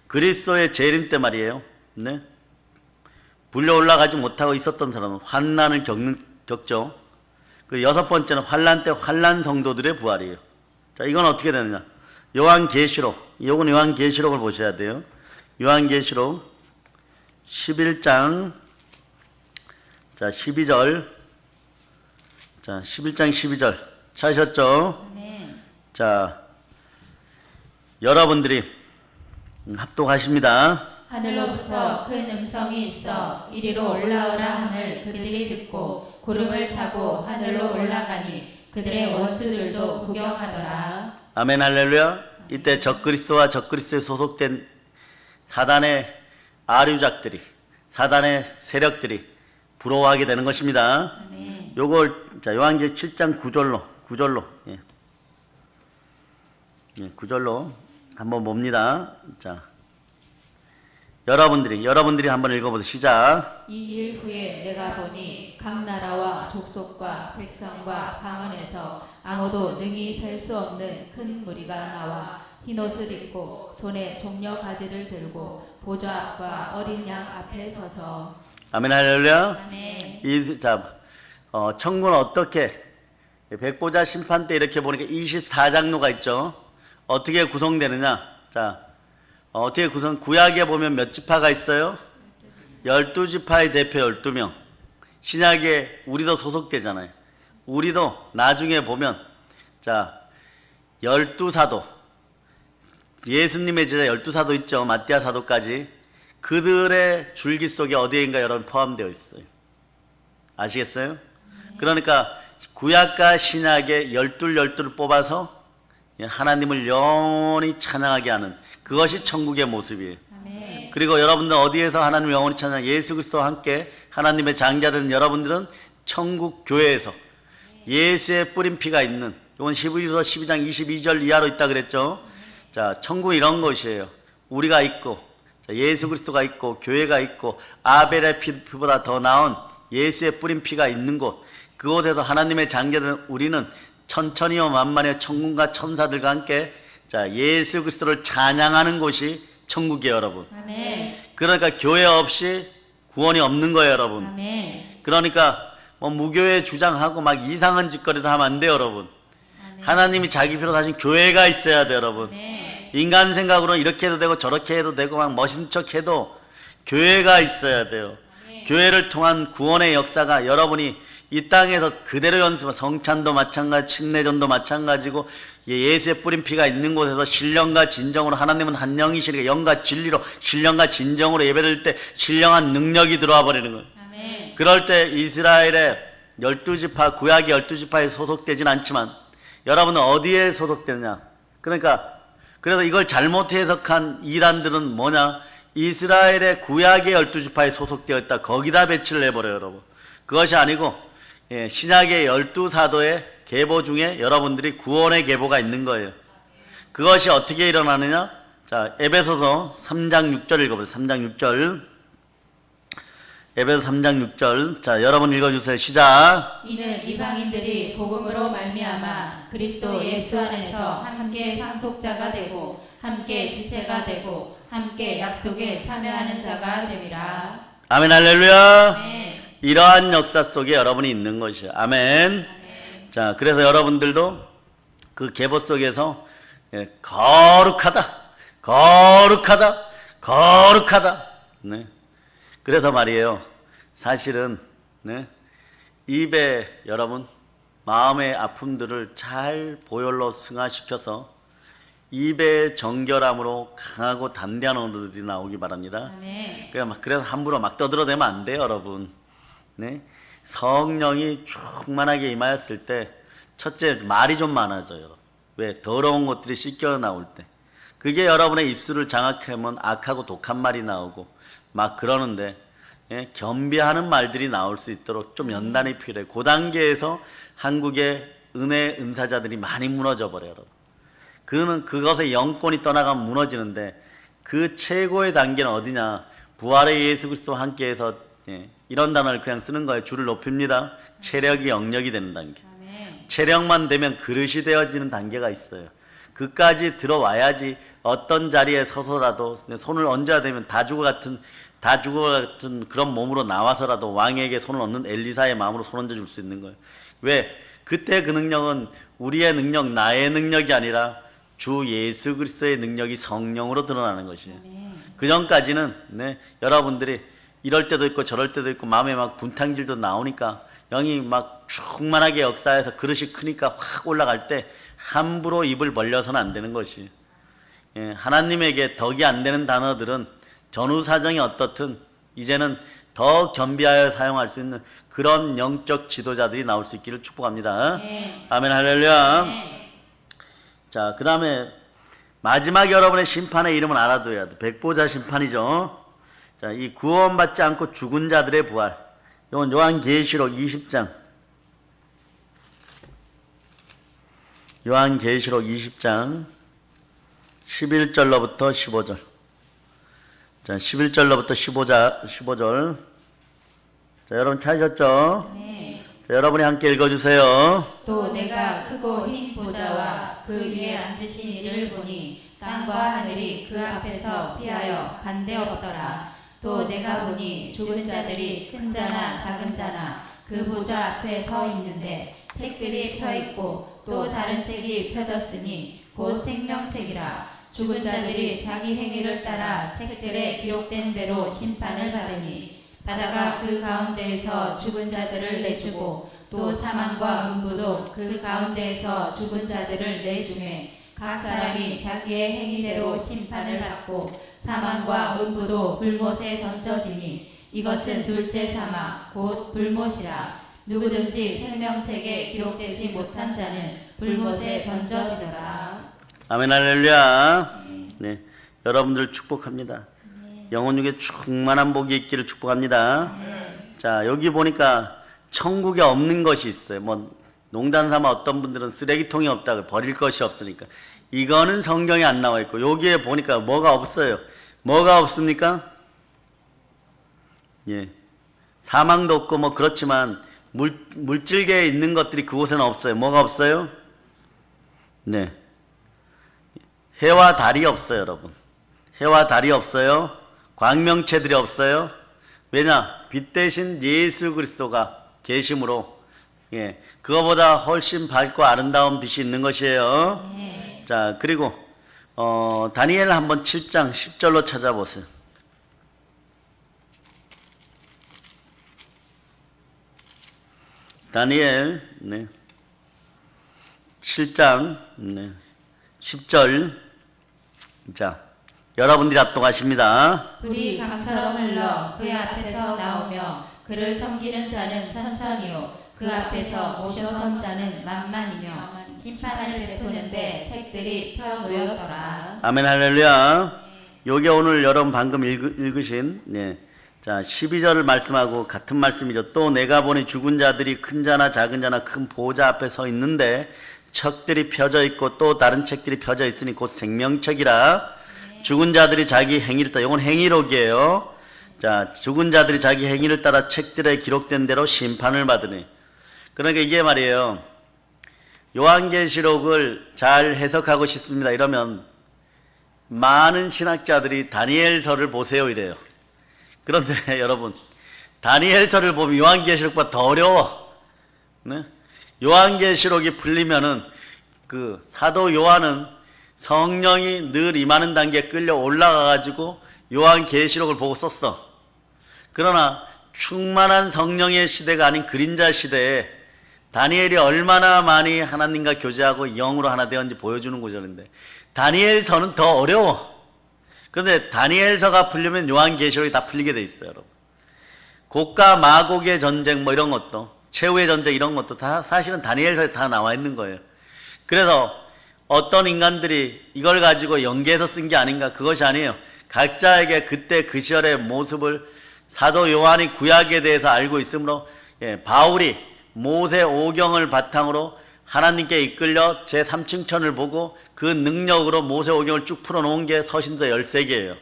[SPEAKER 1] 그리스도의 재림 때 말이에요. 불려 올라가지 못하고 있었던 사람은 환난을 겪죠. 그 여섯 번째는 환난 때 환난 성도들의 부활이에요. 자, 이건 어떻게 되느냐? 요한계시록, 이건 요한계시록을 보셔야 돼요. 요한계시록 11장, 자 12절, 자 11장 12절 찾으셨죠?
[SPEAKER 2] 아멘.
[SPEAKER 1] 자, 여러분들이 합독하십니다.
[SPEAKER 2] 하늘로부터 큰 음성이 있어 이리로 올라오라 함을 그들이 듣고 구름을 타고 하늘로 올라가니 그들의 원수들도 구경하더라.
[SPEAKER 1] 아멘 할렐루야. 이때 적그리스도와 적그리스도에 소속된 사단의 아류작들이, 사단의 세력들이 부러워하게 되는 것입니다.
[SPEAKER 2] 아멘.
[SPEAKER 1] 요걸 자 요한계시록 7장 9절로 9절로 한번 봅니다. 자, 여러분들이 한번 읽어보세요. 시작.
[SPEAKER 2] 이 일 후에 내가 보니 각 나라와 족속과 백성과 방언에서 아무도 능히 셀 수 없는 큰 무리가 나와 흰옷을 입고 손에 종려 가지를 들고 보좌 앞과 어린 양 앞에 서서.
[SPEAKER 1] 아멘 할렐루야.
[SPEAKER 2] 아멘.
[SPEAKER 1] 천국은 어떻게 백보자 심판 때 이렇게 보니까 24장로가 있죠. 어떻게 구성되느냐? 자, 어떻게 구약에 보면 몇 지파가 있어요? 12지파의 대표 12명. 신약에 우리도 소속되잖아요. 우리도 나중에 보면 자 12사도, 예수님의 제자 12사도 있죠. 마띠아 사도까지. 그들의 줄기 속에 어디인가 여러분 포함되어 있어요. 아시겠어요? 그러니까 구약과 신약의 12를 뽑아서 하나님을 영원히 찬양하게 하는 그것이 천국의 모습이에요.
[SPEAKER 2] 아멘.
[SPEAKER 1] 그리고 여러분들 어디에서 하나님을 영원히 찬양? 예수 그리스도와 함께 하나님의 장자된 여러분들은 천국 교회에서 예수의 뿌린 피가 있는, 이건 히브리서 12장 22절 이하로 있다 그랬죠. 자, 천국은 이런 것이에요. 우리가 있고 예수 그리스도가 있고 교회가 있고 아벨의 피보다 더 나은 예수의 뿌린 피가 있는 곳, 그곳에서 하나님의 장자된 우리는 천천히요 만만히요 천군과 천사들과 함께 자, 예수 그리스도를 찬양하는 곳이 천국이에요, 여러분.
[SPEAKER 2] 아멘.
[SPEAKER 1] 그러니까 교회 없이 구원이 없는 거예요, 여러분.
[SPEAKER 2] 아멘.
[SPEAKER 1] 그러니까 뭐 무교회 주장하고 막 이상한 짓거리도 하면 안 돼요, 여러분.
[SPEAKER 2] 아멘.
[SPEAKER 1] 하나님이 자기 피로 다신 교회가 있어야 돼요, 여러분.
[SPEAKER 2] 아멘.
[SPEAKER 1] 인간 생각으로 이렇게 해도 되고 저렇게 해도 되고 막 멋진 척 해도 교회가 있어야 돼요. 교회를 통한 구원의 역사가 여러분이 이 땅에서 그대로 연습, 성찬도 마찬가지, 침례전도 마찬가지고 예수의 뿌린 피가 있는 곳에서 신령과 진정으로 하나님은 한 영이시니까 영과 진리로 신령과 진정으로 예배드릴 때 신령한 능력이 들어와 버리는 거예요.
[SPEAKER 2] 아멘.
[SPEAKER 1] 그럴 때 이스라엘의 12지파, 구약의 12지파에 소속되진 않지만 여러분은 어디에 소속되느냐? 그러니까 그래서 이걸 잘못 해석한 이단들은 뭐냐? 이스라엘의 구약의 12지파에 소속되어 있다. 거기다 배치를 해버려요, 여러분. 그것이 아니고 신약의 12사도의 계보 중에 여러분들이 구원의 계보가 있는 거예요. 그것이 어떻게 일어나느냐? 자, 에베소서 3장 6절 읽어보세요. 3장 6절. 에베소 3장 6절. 자, 여러분 읽어주세요. 시작.
[SPEAKER 2] 이는 이방인들이 복음으로 말미암아 그리스도 예수 안에서 함께 상속자가 되고 함께 지체가 되고 함께 약속에 참여하는 자가 됨이라.
[SPEAKER 1] 아멘, 할렐루야.
[SPEAKER 2] 아멘.
[SPEAKER 1] 이러한 역사 속에 여러분이 있는 것이에요. 아멘. 자, 그래서 여러분들도 그 계보 속에서 거룩하다, 거룩하다, 거룩하다. 네. 그래서 말이에요. 사실은 입에 여러분 마음의 아픔들을 잘 보혈로 승화시켜서 입의 정결함으로 강하고 담대한 언어들이 나오기 바랍니다.
[SPEAKER 2] 아멘.
[SPEAKER 1] 그래서 함부로 막 떠들어대면 안 돼요, 여러분. 네? 성령이 충만하게 임하였을 때 첫째 말이 좀 많아져요. 왜? 더러운 것들이 씻겨 나올 때. 그게 여러분의 입술을 장악하면 악하고 독한 말이 나오고 막 그러는데 겸비하는 말들이 나올 수 있도록 좀 연단이 필요해요. 그 단계에서 한국의 은혜 은사자들이 많이 무너져 버려요, 여러분. 그것의 영권이 떠나가면 무너지는데 그 최고의 단계는 어디냐? 부활의 예수 그리스도와 함께해서 이런 단어를 그냥 쓰는 거예요. 주를 높입니다. 체력이 영력이 되는 단계.
[SPEAKER 2] 아멘.
[SPEAKER 1] 체력만 되면 그릇이 되어지는 단계가 있어요. 그까지 들어와야지 어떤 자리에 서서라도 손을 얹어야 되면 다 죽어 같은 그런 몸으로 나와서라도 왕에게 손을 얹는 엘리사의 마음으로 손 얹어 줄 수 있는 거예요. 왜? 그때 그 능력은 우리의 능력, 나의 능력이 아니라 주 예수 그리스도의 능력이 성령으로 드러나는 것이에요. 그 전까지는 여러분들이 이럴 때도 있고 저럴 때도 있고 마음에 막 분탕질도 나오니까 영이 막 충만하게 역사해서 그릇이 크니까 확 올라갈 때 함부로 입을 벌려서는 안 되는 것이. 하나님에게 덕이 안 되는 단어들은 전후 사정이 어떻든 이제는 더 겸비하여 사용할 수 있는 그런 영적 지도자들이 나올 수 있기를 축복합니다. 아멘, 할렐루야. 자, 그 다음에 마지막 여러분의 심판의 이름은 알아둬야 돼. 백보자 심판이죠. 자, 이 구원받지 않고 죽은 자들의 부활. 이건 요한계시록 20장. 요한계시록 20장 11절로부터 15절. 자, 11절로부터 15절. 자, 여러분 찾으셨죠?
[SPEAKER 2] 네.
[SPEAKER 1] 자, 여러분이 함께 읽어주세요.
[SPEAKER 2] 또 내가 크고 흰 보좌와 그 위에 앉으신 이를 보니 땅과 하늘이 그 앞에서 피하여 간대없더라. 또 내가 보니 죽은 자들이 큰 자나 작은 자나 그 보좌 앞에 서 있는데 책들이 펴 있고 또 다른 책이 펴졌으니 곧 생명책이라. 죽은 자들이 자기 행위를 따라 책들에 기록된 대로 심판을 받으니 바다가 그 가운데에서 죽은 자들을 내주고 또 사망과 문부도 그 가운데에서 죽은 자들을 내주매 각 사람이 자기의 행위대로 심판을 받고 사망과 문부도 불못에 던져지니 이것은 둘째 사망 곧 불못이라. 누구든지 생명책에 기록되지 못한 자는 불못에 던져지더라.
[SPEAKER 1] 아멘, 할렐루야. 네, 여러분들 축복합니다. 영혼 중에 충만한 복이 있기를 축복합니다. 자, 여기 보니까 천국에 없는 것이 있어요. 뭐 농담 삼아 어떤 분들은 쓰레기통이 없다고, 버릴 것이 없으니까. 이거는 성경에 안 나와 있고, 여기에 보니까 뭐가 없어요. 뭐가 없습니까? 예, 사망도 없고 뭐 그렇지만 물질계에 있는 것들이 그곳에는 없어요. 뭐가 없어요? 네, 해와 달이 없어요, 여러분. 해와 달이 없어요. 광명체들이 없어요. 왜냐? 빛 대신 예수 그리스도가 계심으로, 예, 그거보다 훨씬 밝고 아름다운 빛이 있는 것이에요.
[SPEAKER 2] 네.
[SPEAKER 1] 자, 그리고 다니엘 한번 7장 10절로 찾아보세요. 다니엘, 네, 7장, 네, 10절. 자, 여러분들이 합독하십니다.
[SPEAKER 2] 불이 강처럼 흘러 그의 앞에서 나오며 그를 섬기는 자는 천천히요 그 앞에서 모셔선 자는 만만이며 심판을 베푸는데 책들이 펴 놓였더라.
[SPEAKER 1] 아멘, 할렐루야. 요게 오늘 여러분 방금 읽으신, 네, 자, 12절을 말씀하고 같은 말씀이죠. 또 내가 보니 죽은 자들이 큰 자나 작은 자나 큰 보좌 앞에 서 있는데 책들이 펴져 있고 또 다른 책들이 펴져 있으니 곧 생명책이라. 죽은 자들이 자기 행위를 따라, 이건 행위록이에요. 자, 죽은 자들이 자기 행위를 따라 책들에 기록된 대로 심판을 받으니. 그러니까 이게 말이에요. 요한계시록을 잘 해석하고 싶습니다. 이러면 많은 신학자들이 다니엘서를 보세요 이래요. 그런데 여러분, 다니엘서를 보면 요한계시록보다 더 어려워. 네? 요한계시록이 풀리면은 그 사도 요한은 성령이 늘 임하는 단계에 끌려 올라가가지고 요한계시록을 보고 썼어. 그러나 충만한 성령의 시대가 아닌 그림자 시대에 다니엘이 얼마나 많이 하나님과 교제하고 영으로 하나 되었는지 보여주는 구절인데, 다니엘서는 더 어려워. 그런데 다니엘서가 풀리면 요한계시록이 다 풀리게 돼 있어요, 여러분. 곡과 마곡의 전쟁 뭐 이런 것도, 최후의 전쟁 이런 것도 다 사실은 다니엘서에 다 나와 있는 거예요. 그래서 어떤 인간들이 이걸 가지고 연계해서 쓴 게 아닌가, 그것이 아니에요. 각자에게 그때 그 시절의 모습을 사도 요한이 구약에 대해서 알고 있으므로, 예, 바울이 모세 오경을 바탕으로 하나님께 이끌려 제3층천을 보고 그 능력으로 모세 오경을 쭉 풀어놓은 게 서신서 13개예요.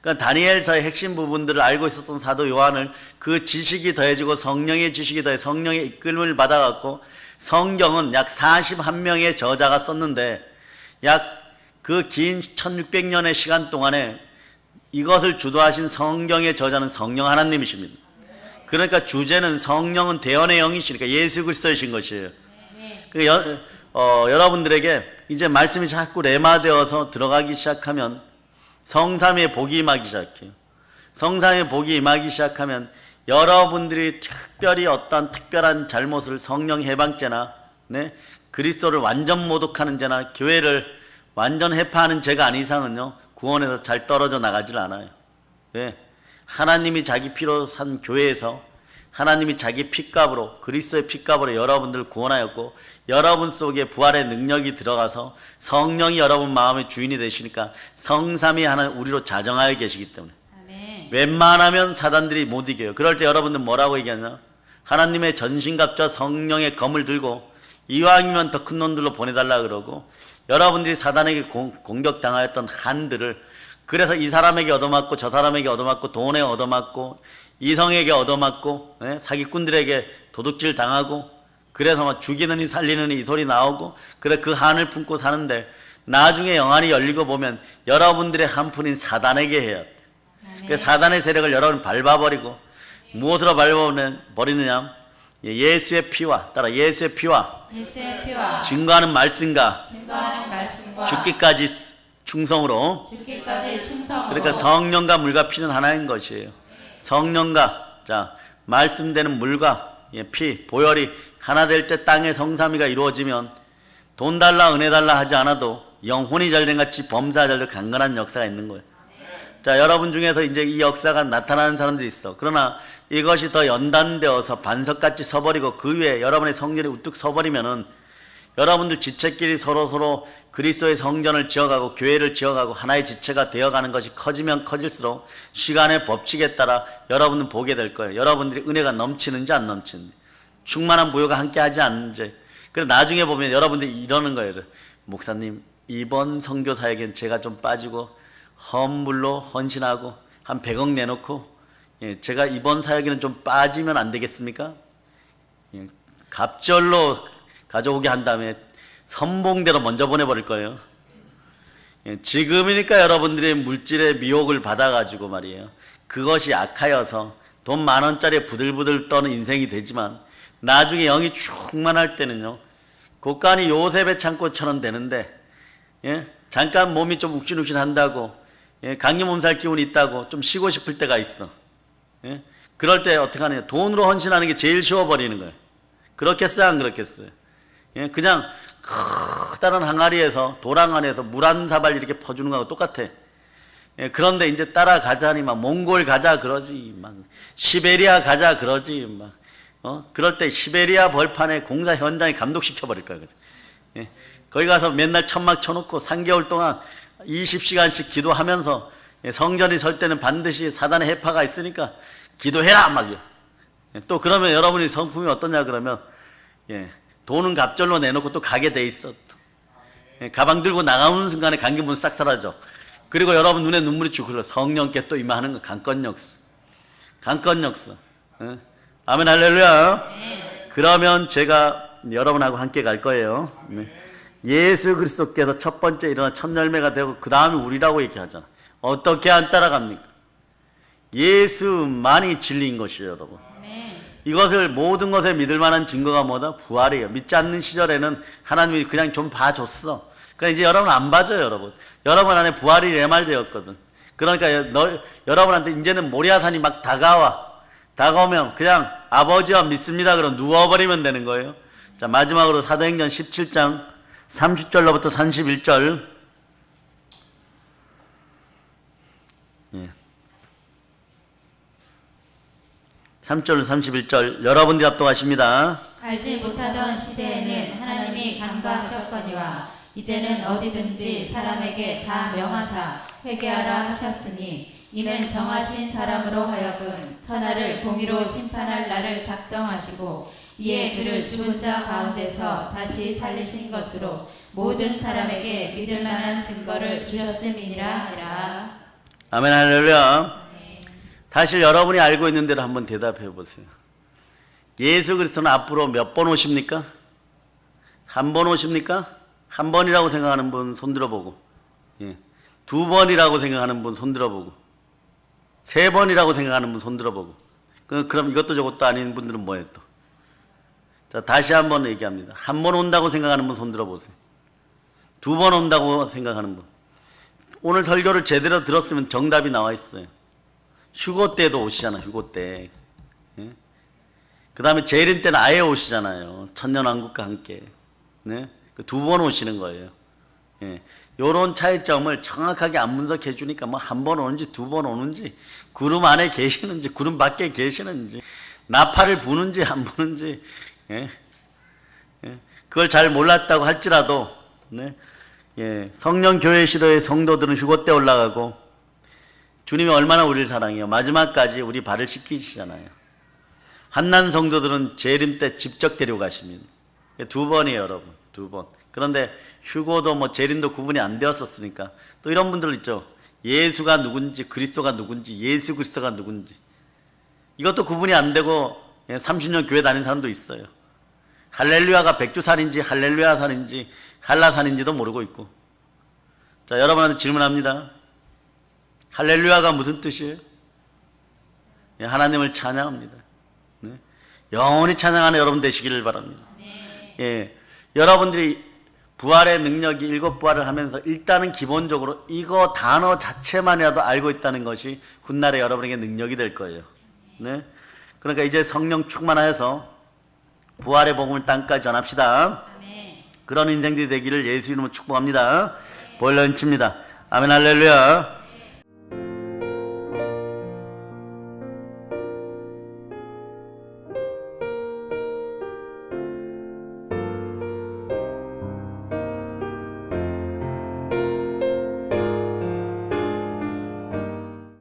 [SPEAKER 1] 그러니까 다니엘서의 핵심 부분들을 알고 있었던 사도 요한을 그 지식이 더해지고 성령의 지식이 더해 성령의 이끌림을 받아갖고, 성경은 약 41명의 저자가 썼는데 약 그 긴 1600년의 시간 동안에 이것을 주도하신 성경의 저자는 성령 하나님이십니다. 그러니까 주제는 성령은 대언의 영이시니까 예수 그리스도이신 것이에요. 여러분들에게 이제 말씀이 자꾸 레마되어서 들어가기 시작하면 성삼위의 복이 임하기 시작해요. 성삼위의 복이 임하기 시작하면 여러분들이 특별히 어떤 특별한 잘못을 성령 해방죄나, 네, 그리스도를 완전 모독하는 죄나 교회를 완전 해파하는 죄가 아닌 이상은요 구원에서 잘 떨어져 나가질 않아요. 왜? 하나님이 자기 피로 산 교회에서 하나님이 자기 피값으로, 그리스도의 피값으로 여러분들을 구원하였고, 여러분 속에 부활의 능력이 들어가서 성령이 여러분 마음의 주인이 되시니까 성삼위 하나님 우리로 자정하여 계시기 때문에
[SPEAKER 2] 아멘.
[SPEAKER 1] 웬만하면 사단들이 못 이겨요. 그럴 때 여러분들 뭐라고 얘기하냐? 하나님의 전신갑과 성령의 검을 들고 이왕이면 더 큰 놈들로 보내달라 그러고, 여러분들이 사단에게 공격당하였던 한들을, 그래서 이 사람에게 얻어맞고 저 사람에게 얻어맞고 돈에 얻어맞고 이성에게 얻어맞고, 예? 사기꾼들에게 도둑질 당하고, 그래서 막 죽이느니 살리느니 이 소리 나오고, 그래 그 한을 품고 사는데 나중에 영안이 열리고 보면 여러분들의 한푼인 사단에게 해야 돼. 그 사단의 세력을 여러분 밟아버리고, 무엇으로 밟아버리느냐? 예수의 피와, 따라 예수의 피와 증거하는 말씀과 죽기까지 충성으로. 그러니까 성령과 물과 피는 하나인 것이에요. 성령과, 자, 말씀되는 물과, 예, 피, 보혈이 하나 될 때 땅의 성삼위가 이루어지면 돈 달라 은혜 달라 하지 않아도 영혼이 잘된 같이 범사가 잘된 강건한 역사가 있는 거예요. 자, 여러분 중에서 이제 이 역사가 나타나는 사람들이 있어. 그러나 이것이 더 연단되어서 반석같이 서버리고 그 위에 여러분의 성전이 우뚝 서버리면은 여러분들 지체끼리 서로 그리스도의 성전을 지어가고 교회를 지어가고 하나의 지체가 되어가는 것이 커지면 커질수록 시간의 법칙에 따라 여러분은 보게 될 거예요. 여러분들이 은혜가 넘치는지 안 넘치는지, 충만한 부요가 함께하지 않는지. 그래서 나중에 보면 여러분들이 이러는 거예요. 목사님, 이번 선교사에겐 제가 좀 빠지고 헌물로 헌신하고 한 100억 내놓고, 예, 제가 이번 사역에는 좀 빠지면 안 되겠습니까? 예, 갑절로 가져오게 한 다음에 선봉대로 먼저 보내버릴 거예요. 지금이니까 여러분들이 물질의 미혹을 받아가지고 말이에요. 그것이 악하여서 돈 10,000원짜리에 부들부들 떠는 인생이 되지만 나중에 영이 충만할 때는요. 곳간이 요셉의 창고처럼 되는데 잠깐 몸이 좀 욱신욱신 한다고 감기 몸살 기운이 있다고 좀 쉬고 싶을 때가 있어. 그럴 때 어떻게 하느냐. 돈으로 헌신하는 게 제일 쉬워버리는 거예요. 그렇겠어요? 안 그렇겠어요? 그냥 커다란 항아리에서 도랑 안에서 물 한 사발 이렇게 퍼주는 거하고 똑같아. 그런데 이제 따라가자니 막 몽골 가자 그러지, 막 시베리아 가자 그러지, 막 그럴 때 시베리아 벌판에 공사 현장에 감독시켜 버릴 거야. 그죠? 거기 가서 맨날 천막 쳐놓고 3개월 동안 20시간씩 기도하면서 성전이 설 때는 반드시 사단의 해파가 있으니까 기도해라 막요. 또 그러면 여러분이 성품이 어떠냐 그러면 돈은 갑절로 내놓고 또 가게 돼 있어. 가방 들고 나가는 순간에 감기문 싹 사라져. 그리고 여러분 눈에 눈물이 쭉 흘러. 성령께 또 임하는 거 강건역수. 강건역수. 아멘 할렐루야. 그러면 제가 여러분하고 함께 갈 거예요. 예수 그리스도께서 첫 번째 일어나 첫 열매가 되고 그 다음에 우리라고 얘기하잖아. 어떻게 안 따라갑니까? 예수만이 진리인 것이에요, 여러분. 이것을 모든 것에 믿을 만한 증거가 뭐다? 부활이에요. 믿지 않는 시절에는 하나님이 그냥 좀 봐줬어. 그러니까 이제 여러분 안 봐줘요, 여러분. 여러분 안에 부활이 예말되었거든. 그러니까 여러분한테 이제는 모리아산이 막 다가오면 그냥 아버지와 믿습니다. 그럼 누워버리면 되는 거예요. 자, 마지막으로 사도행전 17장 30절로부터 31절. 3절 31절 여러분들이 합독하십니다.
[SPEAKER 2] 알지 못하던 시대에는 하나님이 간과하셨거니와 이제는 어디든지 사람에게 다 명하사 회개하라 하셨으니 이는 정하신 사람으로 하여금 천하를 공의로 심판할 날을 작정하시고 이에 그를 죽은 자 가운데서 다시 살리신 것으로 모든 사람에게 믿을 만한 증거를 주셨음이니라 하니라.
[SPEAKER 1] 아멘 할렐루야. 사실 여러분이 알고 있는 대로 한번 대답해 보세요. 예수 그리스도는 앞으로 몇 번 오십니까? 한 번 오십니까? 한 번이라고 생각하는 분 손들어 보고, 2번이라고 생각하는 분 손들어 보고, 3번이라고 생각하는 분 손들어 보고. 그럼 이것도 저것도 아닌 분들은 뭐예요 또? 자, 다시 한번 얘기합니다. 한 번 온다고 생각하는 분 손들어 보세요. 2번 온다고 생각하는 분. 오늘 설교를 제대로 들었으면 정답이 나와 있어요. 휴고 때도 오시잖아, 휴고 때. 그 다음에 재림 때는 아예 오시잖아요. 천년왕국과 함께. 네? 2번 오시는 거예요. 요런 차이점을 정확하게 안 분석해 주니까 뭐 한 번 오는지 2번 오는지, 구름 안에 계시는지, 구름 밖에 계시는지, 나팔을 부는지 안 부는지, 그걸 잘 몰랐다고 할지라도, 성령 교회 시대의 성도들은 휴고 때 올라가고, 주님이 얼마나 우리를 사랑해요. 마지막까지 우리 발을 씻기시잖아요. 환난 성도들은 재림 때 직접 데려가십니다. 2번이에요, 여러분. 2번. 그런데 휴고도 뭐 재림도 구분이 안 되었었으니까 또 이런 분들 있죠. 예수가 누군지, 그리스도가 누군지, 예수 그리스도가 누군지. 이것도 구분이 안 되고 30년 교회 다닌 사람도 있어요. 할렐루야가 백두산인지 할렐루야산인지 한라산인지도 모르고 있고. 자, 여러분한테 질문합니다. 할렐루야가 무슨 뜻이에요? 하나님을 찬양합니다. 영원히 찬양하는 여러분 되시기를 바랍니다. 여러분들이 부활의 능력이 7부활을 하면서 일단은 기본적으로 이거 단어 자체만이라도 알고 있다는 것이 훗날에 여러분에게 능력이 될 거예요. 그러니까 이제 성령 충만하여서 부활의 복음을 땅까지 전합시다. 그런 인생들이 되기를 예수 이름으로 축복합니다. 보일러 인칩니다. 아멘 할렐루야.